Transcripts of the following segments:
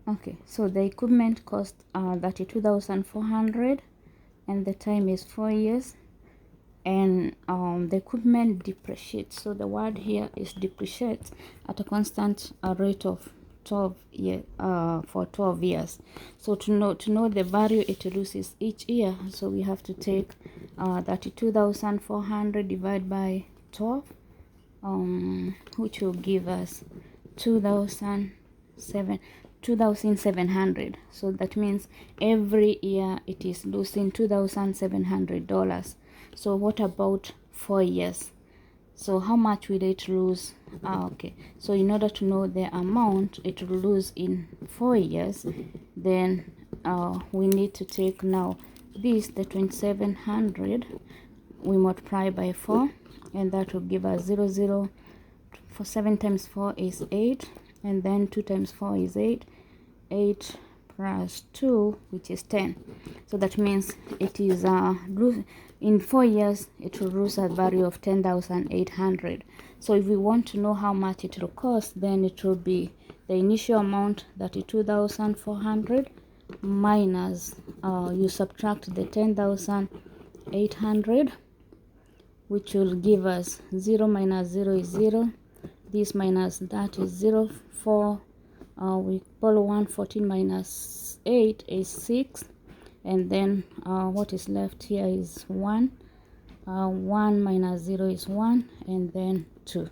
Okay, so the equipment cost 32,400 and the time is 4 years, and the equipment depreciates. So the word here is depreciates at a constant rate of 12 year for 12 years. So to know the value it loses each year, so we have to take 32,400 divided by 12, which will give us 2,700. So that means every year it is losing $2,700. So what about 4 years? So how much will it lose? Okay, so in order to know the amount it will lose in 4 years, then we need to take now this, the 2,700, we multiply by 4, and that will give us 0. For 7 times 4 is 8, and then 2 times 4 is 8. 8 plus 2, which is 10. So that means it is in 4 years it will lose a value of 10,800. So if we want to know how much it will cost, then it will be the initial amount, 32,400, minus you subtract the 10,800, which will give us 0 minus 0 is 0. This minus that is 0. 4 we pull 1. 14 minus 8 is 6, and then what is left here is 1. 1 minus 0 is 1, and then 2.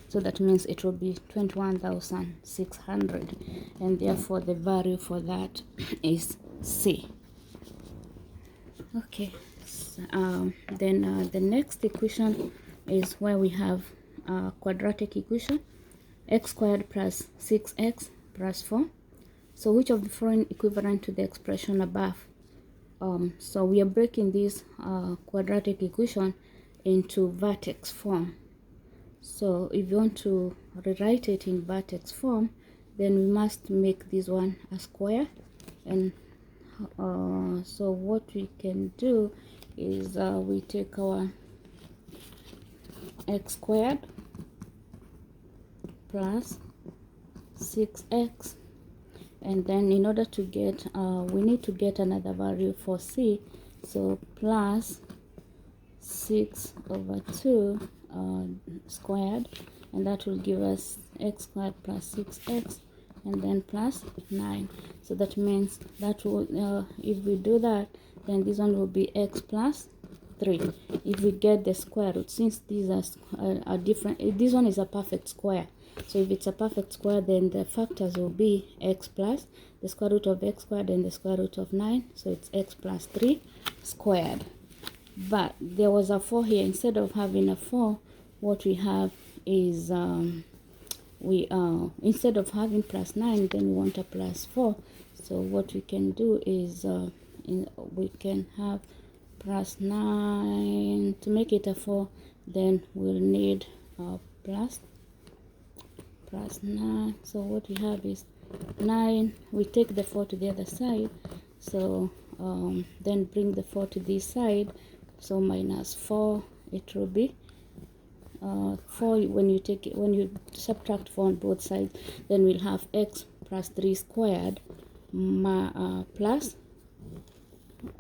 So that means it will be 21,600, and therefore the value for that is C. Okay, so, then the next equation is where we have a quadratic equation, x squared plus 6x plus 4. So which of the following equivalent to the expression above? So we are breaking this quadratic equation into vertex form. So if you want to rewrite it in vertex form, then we must make this one a square. And so what we can do is we take our x squared plus 6x, and then in order to get we need to get another value for c, so plus 6 over 2 squared, and that will give us x squared plus 6x, and then plus 9. So that means that will if we do that, then this one will be x plus 3. If we get the square root, since these are different, this one is a perfect square. So if it's a perfect square, then the factors will be x plus the square root of x squared and the square root of 9. So it's x plus 3 squared. But there was a 4 here. Instead of having a 4, what we have is instead of having plus 9, then we want a plus 4. So what we can do is we can have plus 9. To make it a 4, then we'll need plus 9. So what we have is 9. We take the 4 to the other side, so then bring the 4 to this side, so minus 4. It will be 4 when you subtract 4 on both sides, then we'll have x plus 3 squared plus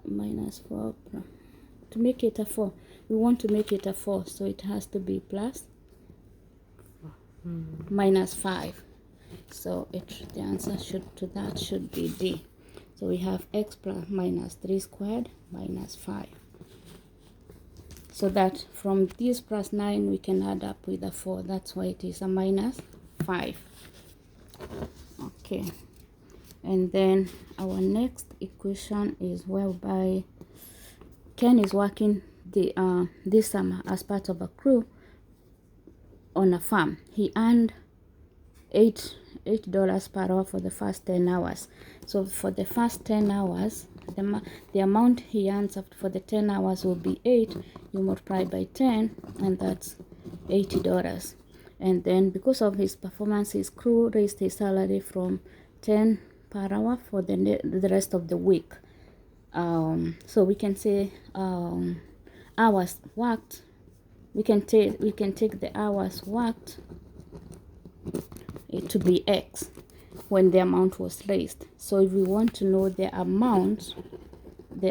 minus 4. To make it a 4, we want to make it a 4, so it has to be plus minus 5. So the answer to that should be D. So we have x plus minus 3 squared minus 5. So that from this plus 9 we can add up with a 4. That's why it is a minus 5. Okay, and then our next equation is whereby Ken is working this summer as part of a crew on a farm. He earned $8 per hour for the first 10 hours. So for the first 10 hours, the amount he earns for the 10 hours will be 8. You multiply by 10, and that's $80. And then because of his performance, his crew raised his salary from 10 per hour for the rest of the week. So we can say hours worked. We can take the hours worked to be x, when the amount was raised. So if we want to know the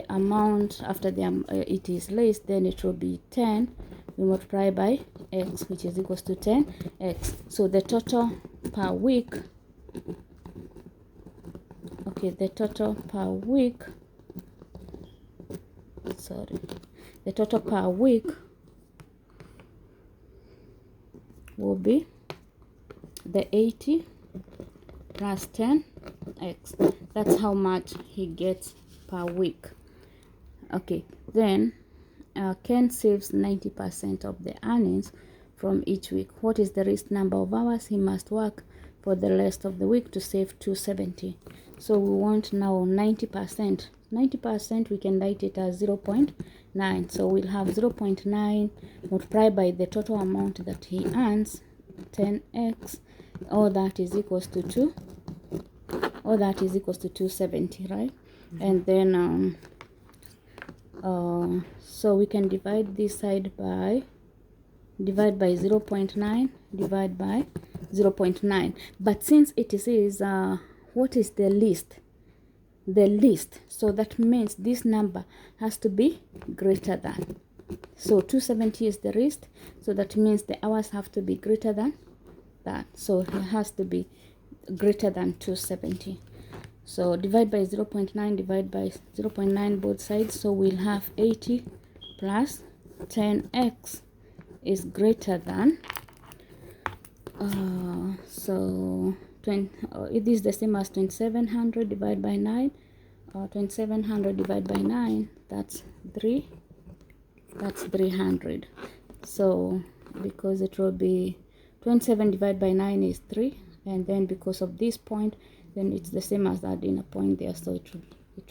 amount after it is raised, then it will be 10, we multiply by x, which is equals to 10x. So the total per week, okay, the total per week will be the 80 plus 10x. That's how much he gets per week. Okay, then Ken saves 90% of the earnings from each week. What is the least number of hours he must work for the rest of the week to save 270? So we want now 90%. 90%, we can write it as 0.9. So we'll have 0.9 multiplied by the total amount that he earns, 10x, all that is equals to 270, right? And then so we can divide this side by 0.9, divide by 0.9. But since it is what is the least, so that means this number has to be greater than, so 270 is the least, so that means the hours have to be greater than that, so it has to be greater than 270. So divide by 0.9, divide by 0.9 both sides, so we'll have 80 plus 10x is greater than it is the same as 2700 divided by 9. 2700 divided by 9, that's 300. So because it will be 27 divided by 9 is 3, and then because of this point, then it's the same as adding a point there, so it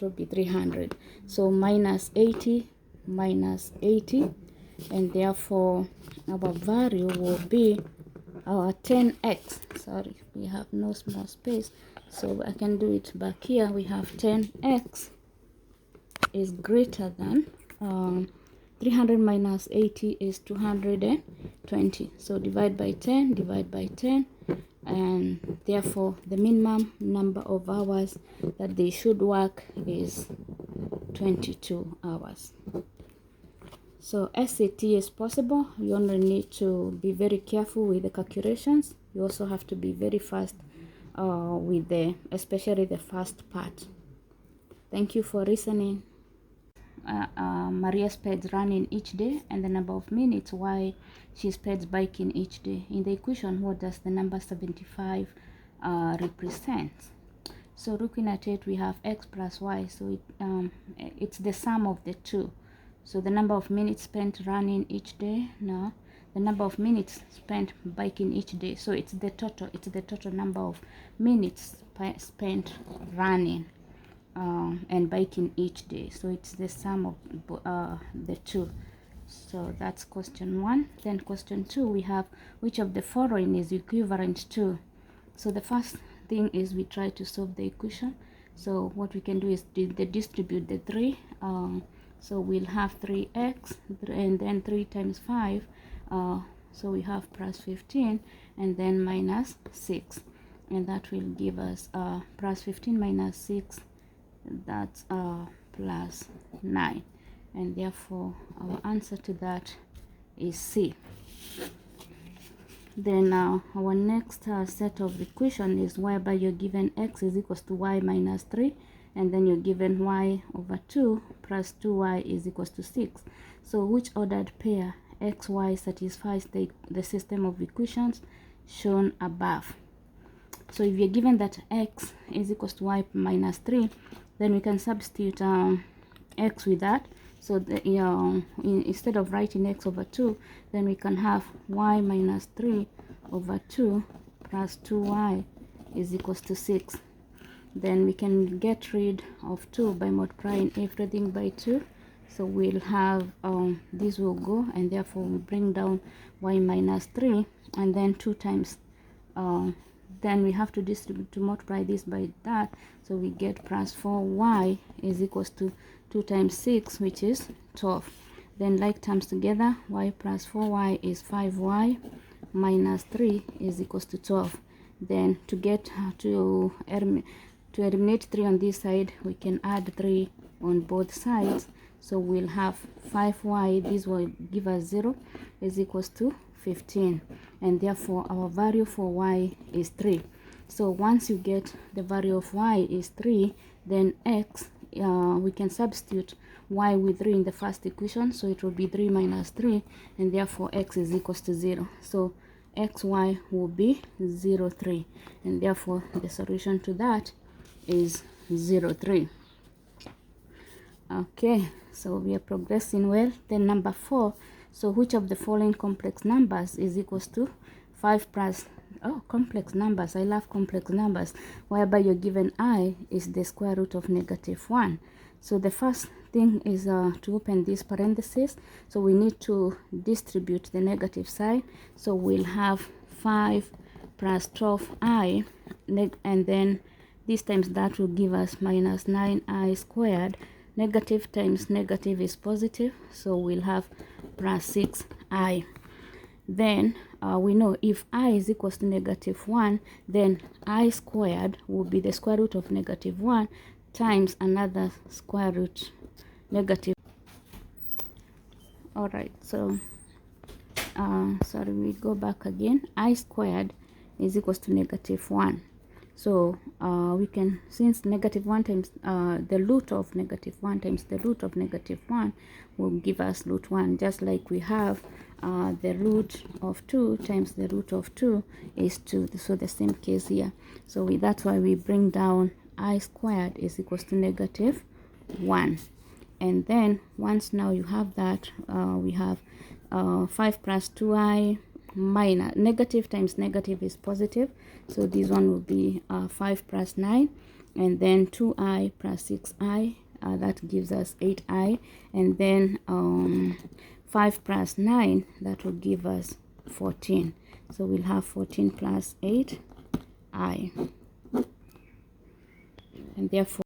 will be 300. So minus 80 minus 80, and therefore our value will be our 10x. Sorry, we have no small space, so I can do it back here. We have 10x is greater than 300 minus 80 is 220. So divide by 10, divide by 10, and therefore the minimum number of hours that they should work is 22 hours. So SAT is possible. You only need to be very careful with the calculations. You also have to be very fast with especially the first part. Thank you for listening. Maria spends running each day, and the number of minutes why she spends biking each day. In the equation, what does the number 75 represent? So looking at it, we have x plus y, so it's the sum of the two. So the number of minutes spent running each day, no, the number of minutes spent biking each day. So it's the total number of minutes spent running and biking each day. So it's the sum of the two. So that's question 1. Then question 2, we have which of the following is equivalent to. So the first thing is we try to solve the equation. So what we can do is distribute the 3. So we'll have 3x, and then 3 times 5, so we have plus 15, and then minus 6, and that will give us plus 15 minus 6, that's plus 9, and therefore our answer to that is C. Then our next set of equation is whereby you're given x is equals to y minus 3, and then you're given y over 2 plus 2y is equals to 6. So which ordered pair xy satisfies the system of equations shown above? So if you're given that x is equals to y minus 3, then we can substitute x with that. So instead of writing x over 2, then we can have y minus 3 over 2 plus 2y is equals to 6. Then we can get rid of 2 by multiplying everything by 2. So we'll have this will go, and therefore we bring down y minus 3, and then 2 times then we have to distribute to multiply this by that, so we get plus 4y is equals to 2 times 6, which is 12. Then like terms together, y plus 4y is 5y minus 3 is equals to 12. Then to get to eliminate 3 on this side, we can add 3 on both sides. So we'll have 5y, this will give us 0, is equals to 15. And therefore our value for y is 3. So once you get the value of y is 3, then x, we can substitute y with 3 in the first equation. So it will be 3 minus 3, and therefore x is equals to 0. So xy will be 0, 3. And therefore the solution to that is 0, 3. Okay, so we are progressing well. Then number 4, so which of the following complex numbers is equals to 5 plus, complex numbers, I love complex numbers, whereby you're given I is the square root of -1. So the first thing is to open this parenthesis, so we need to distribute the negative sign. So we'll have 5 plus 12i, and then this times that will give us minus 9i squared. Negative times negative is positive, so we'll have plus 6i. Then we know if I is equals to -1, then I squared will be the square root of -1 times another square root negative. All right, so sorry, we go back again. I squared is equals to -1. So we can, since -1 times the root of -1 times the root of -1 will give us root 1, just like we have the root of 2 times the root of 2 is 2. So the same case here. So that's why we bring down I squared is equals to -1. And then once now you have that, we have 5 plus 2i minus, negative times negative is positive, so this one will be 5 plus 9, and then 2i plus 6i, that gives us 8i, and then 5 plus 9, that will give us 14. So we'll have 14 plus 8i, and therefore